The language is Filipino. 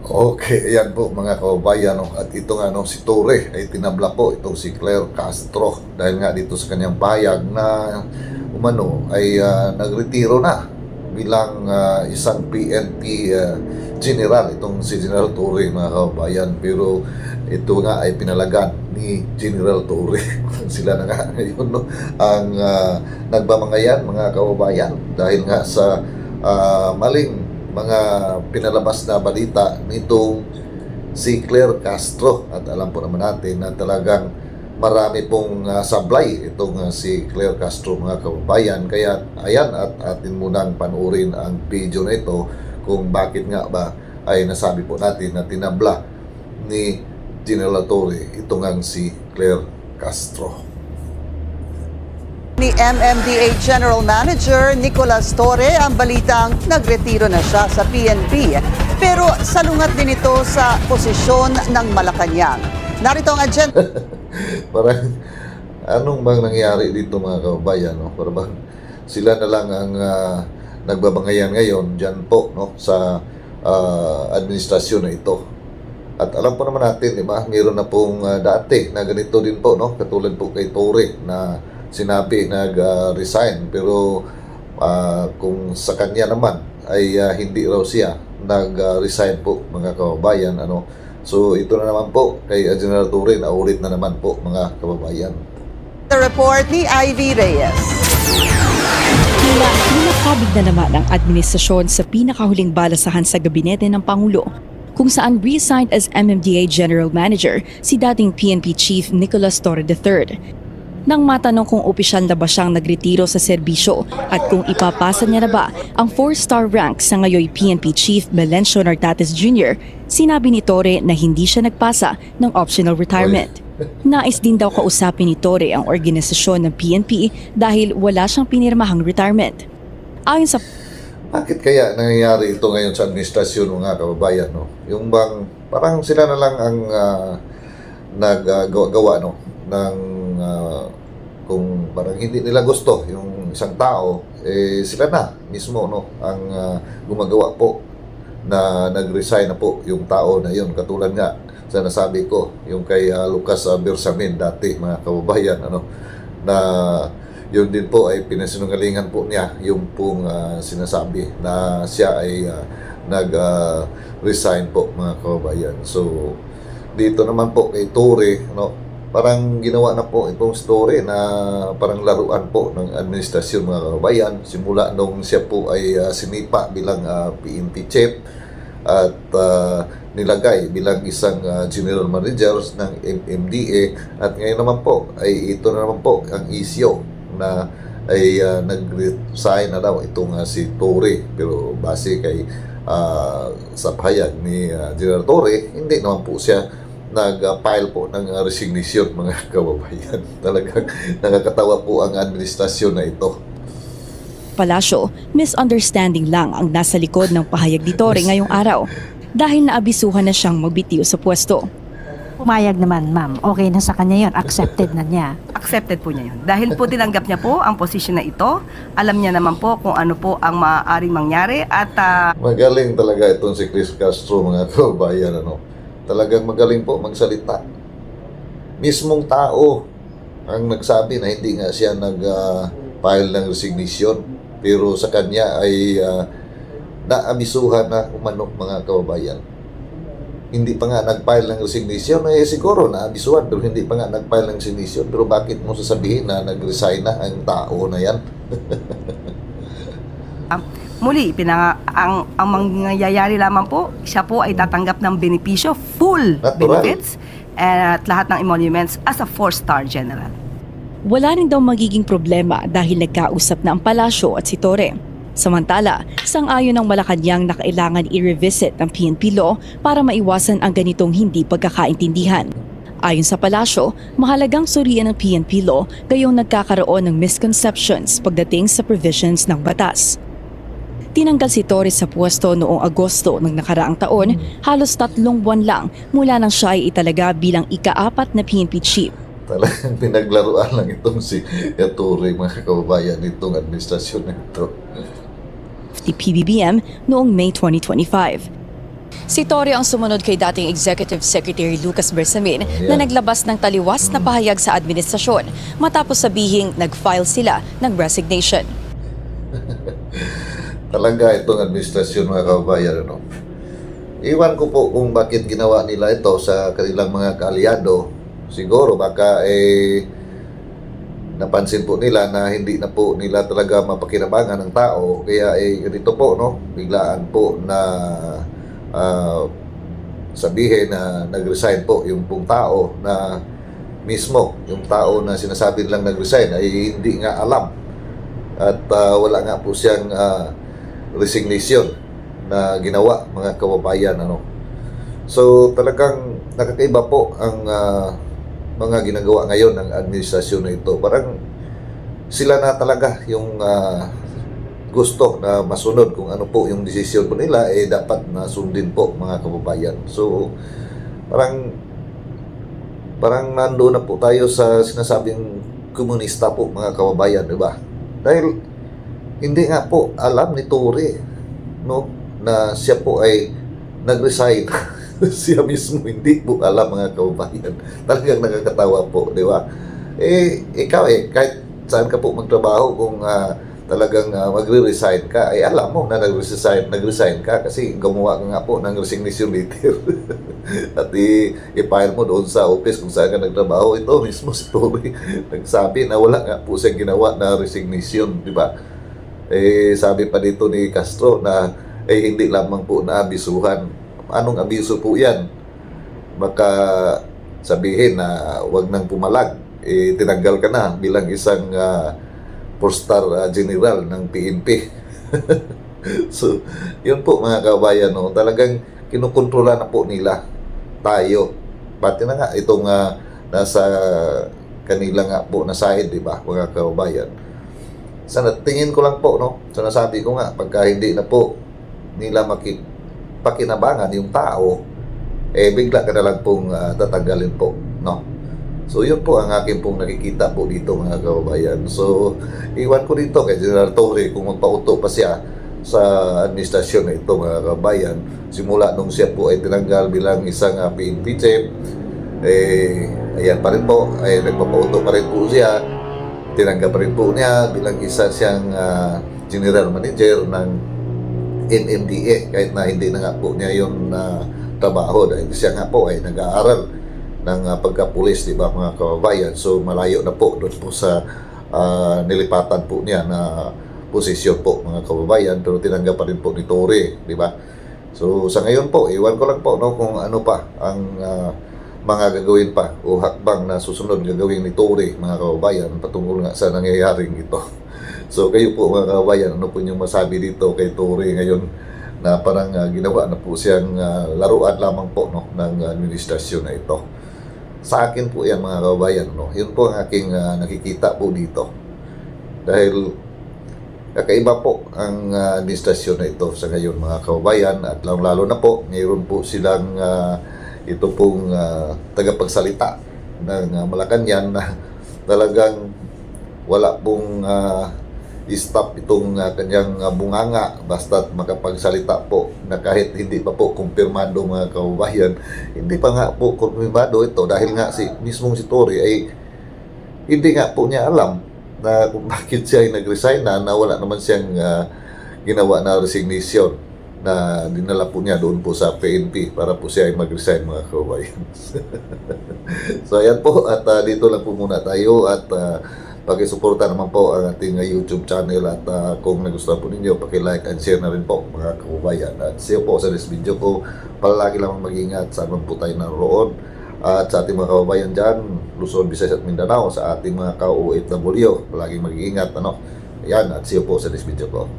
Okay, ayan po mga kababayan, no? At ito nga, no, si Torre ay tinabla po itong si Claire Castro dahil nga dito sa kanyang pahayag na umano ay nagretiro na bilang isang PNP general itong si General Torre, mga kababayan. Pero ito nga ay pinalagan ni General Torre. Sila na nga ngayon, no, ang nagbamangayan, mga kababayan, dahil nga sa maling mga pinalabas na balita nitong si Claire Castro. At alam po naman natin na talagang marami pong sablay itong si Claire Castro, mga kababayan. Kaya ayan, at atin munang panuorin ang video na ito kung bakit nga ba ay nasabi po natin na tinabla ni General Torre itong ang si Claire Castro. Ni MMDA General Manager Nicolas Torre ang balitang nagretiro na siya sa PNP. Pero salungat din ito sa posisyon ng Malacanang. Narito ang agenda. Parang anong bang nangyari dito, mga kababayan, no? Parang sila na lang ang nagbabangayan ngayon dyan po, no, sa administrasyon na ito. At alam po naman natin, di ba, mayroon na pong dati na ganito din po, no, katulad po kay Torre na sinabi nag-resign, pero kung sa kanya naman ay hindi raw siya nag-resign po, mga kababayan, ano. So ito na naman po kay General Torre, na ulit na naman po, mga kababayan. The report ni Ivy Reyes. Tila nakabig na naman ang administrasyon sa pinakahuling balasahan sa gabinete ng Pangulo, kung saan resigned as MMDA General Manager si dating PNP Chief Nicolas Torre III. Nang matanong kung opisyal na ba siyang nagretiro sa serbisyo at kung ipapasa niya na ba ang 4-star rank sa ngayoy PNP Chief Melencio Nartates Jr., sinabi ni Torre na hindi siya nagpasa ng optional retirement. Nais din daw kausapin ni Torre ang organisasyon ng PNP dahil wala siyang pinirmahang retirement. Ayon sa Bakit kaya nangyayari ito ngayon sa administrasyon, mga kababayan, no? Yung bang parang sila na lang ang naggawa, no, ng kung parang hindi nila gusto yung isang tao, eh sila na mismo, no, ang gumagawa po na nag-resign na po yung tao na yun. Katulad nga sa nasabi ko, yung kay Lucas Bersamin dati, mga kababayan, ano, na yun din po ay pinasinungalingan po niya yung pong sinasabi na siya ay nag-resign po, mga kababayan. So dito naman po kay Torre, no, parang ginawa na po itong story na parang laruan po ng administrasyon, mga kababayan, simula nung siya po ay sinipa bilang PNP chief at nilagay bilang isang general manager ng MMDA. At ngayon naman po ay ito na naman po ang isyo na ay nag-resign na daw itong si Torre. Pero base kay sa pahayag ni General Torre, hindi naman po siya nag-file po ng resignation, mga kababayan. Talagang nakakatawa po ang administrasyon na ito. palasyo, misunderstanding lang ang nasa likod ng pahayag ni Torre ngayong araw dahil naabisuhan na siyang magbitiw sa pwesto. Pumayag naman, ma'am. Okay na sa kanya yon, accepted na niya. Accepted po niya yun. Dahil po tinanggap niya po ang posisyon na ito, alam niya naman po kung ano po ang maaaring mangyari at Magaling talaga itong si Chris Castro, mga kababayan, ano. Talagang magaling po magsalita. Mismong tao ang nagsabi na hindi nga siya nag-file ng resignation, pero sa kanya ay naabisuhan na umano, mga kababayan. Hindi pa nga nag-file ng resignation, eh siguro naabisuhan, pero hindi pa nga nag-file ng resignation. Pero bakit mo sasabihin na nag-resign na ang tao na yan? muli, ang mangyayari lamang po, siya po ay tatanggap ng benepisyo, full Natural. benefits, at lahat ng emoluments as a 4-star general. Wala rin daw magiging problema dahil nagkausap na ang palasyo at si Torre. Samantala, sang-ayon ng Malacanang na kailangan i-revisit ang PNP law para maiwasan ang ganitong hindi pagkakaintindihan. Ayon sa palasyo, mahalagang suriin ang PNP law gayong nagkakaroon ng misconceptions pagdating sa provisions ng batas. Tinanggal si Torre sa pwesto noong Agosto ng nakaraang taon, halos 3 buwan lang mula nang siya ay italaga bilang ika-4 na PNP chief. Talagang pinaglaruan lang itong si Torre, mga kababayan, itong administrasyon na ito. The PBBM noong May 2025. Si Torre ang sumunod kay dating Executive Secretary Lucas Bersamin na Ayan. naglabas ng taliwas na pahayag sa administrasyon matapos sabihing nag-file sila ng resignation. Talaga itong administrasyon, mga kababayan, ano? Iwan ko po kung bakit ginawa nila ito sa kanilang mga kaalyado. Siguro baka napansin po nila na hindi na po nila talaga mapakinabangan ng tao, kaya ganito po, no, biglaan po na sabihin na nag-resign po yung pong tao na mismo, yung tao na sinasabi lang nag-resign ay hindi nga alam at wala nga po siyang resignation na ginawa, mga kababayan, ano. So talagang nakakaiba po ang mga ginagawa ngayon ng administrasyon na ito. Parang sila na talaga yung gusto na masunod kung ano po yung desisyon po nila, dapat na sundin po, mga kababayan. So parang nandoon na po tayo sa sinasabing komunista po, mga kababayan, di ba? Dahil hindi nga po alam ni Torre, no, na siya po ay nag-resign. Siya mismo hindi po alam, mga kababayan. Talagang nakakatawa po, di ba? Ikaw kahit saan ka po magtrabaho, kung talagang magre-resign ka, alam mo na nag-resign ka kasi gumawa ka nga po ng resignation letter. At i-file mo doon sa office kung saan ka nagtrabaho. Ito mismo si Torre nagsabi na wala nga po siyang ginawa na resignation, di ba? Sabi pa dito ni Castro na hindi lamang po naabisuhan. Anong abiso po yan? Baka sabihin na wag nang pumalag, tinanggal ka na bilang isang 4-star general ng PNP. So, yun po, mga kabayan, no? Talagang kinukontrola na po nila tayo. Pati na nga itong nasa kanila nga po na side, di ba, mga kabayan. Tingin ko lang po, no? So, nasabi ko nga, pagka hindi na po nila pakinabangan yung tao, bigla ka na lang pong tatanggalin po, no? So yun po ang akin pong nakikita po dito, mga kababayan. So iwan ko dito kay General Torre kung magpauto pa siya sa administrasyon na ito, mga kababayan. Simula nung siya po ay tinanggal bilang isang PNP chief, ayan pa rin po, nagpapauto pa rin po siya, tinanggal pa rin po niya bilang isa siyang general manager ng NMDA, kahit na hindi na nga po niya yung trabaho dahil siya nga po ay nag-aaral ng pagka-pulis, di ba, mga kababayan. So malayo na po doon po sa nilipatan po niya na posisyon po, mga kababayan, pero tinanggap pa rin po ni Torre, di ba? So sa ngayon po, iwan ko lang po, no, kung ano pa ang mga gagawin pa o hakbang na susunod gagawin ni Torre, mga kababayan, patungkol nga sa nangyayaring ito. So kayo po, mga kababayan, ano po yung masabi dito kay Torre ngayon na parang ginawa na po siyang laruan lamang po, no, ng administrasyon na ito. Sa akin po yan, mga kababayan, no, yun po ang aking nakikita po dito. Dahil kakaiba po ang administrasyon na ito sa ngayon, mga kababayan, at lalo na po, mayroon po silang ito pong tagapagsalita ng Malacanang na talagang wala pong stop itong kanyang bunganga basta't makapagsalita po na kahit hindi pa po kumpirmado, mga kababayan. Hindi pa nga po kumpirmado ito dahil nga mismong si Torre ay hindi nga po niya alam na kung bakit siya ay nag-resign na wala naman siyang ginawa na resignation na dinala po niya doon po sa PNP para po siya ay mag-resign, mga kababayan. So ayan po, at dito lang po muna tayo, at pakisuporta naman po ang ating YouTube channel, at kung nagustuhan po ninyo, paki-like and share na rin po, mga kababayan. At see you po sa next video ko. Palagi lang mag-ingat saan man po tayo naroon. At sa ating mga kababayan dyan, Luzon, Visayas at Mindanao, sa ating mga ka-OFW, palaging mag-iingat, ano. Ayan, at see you po sa next video ko.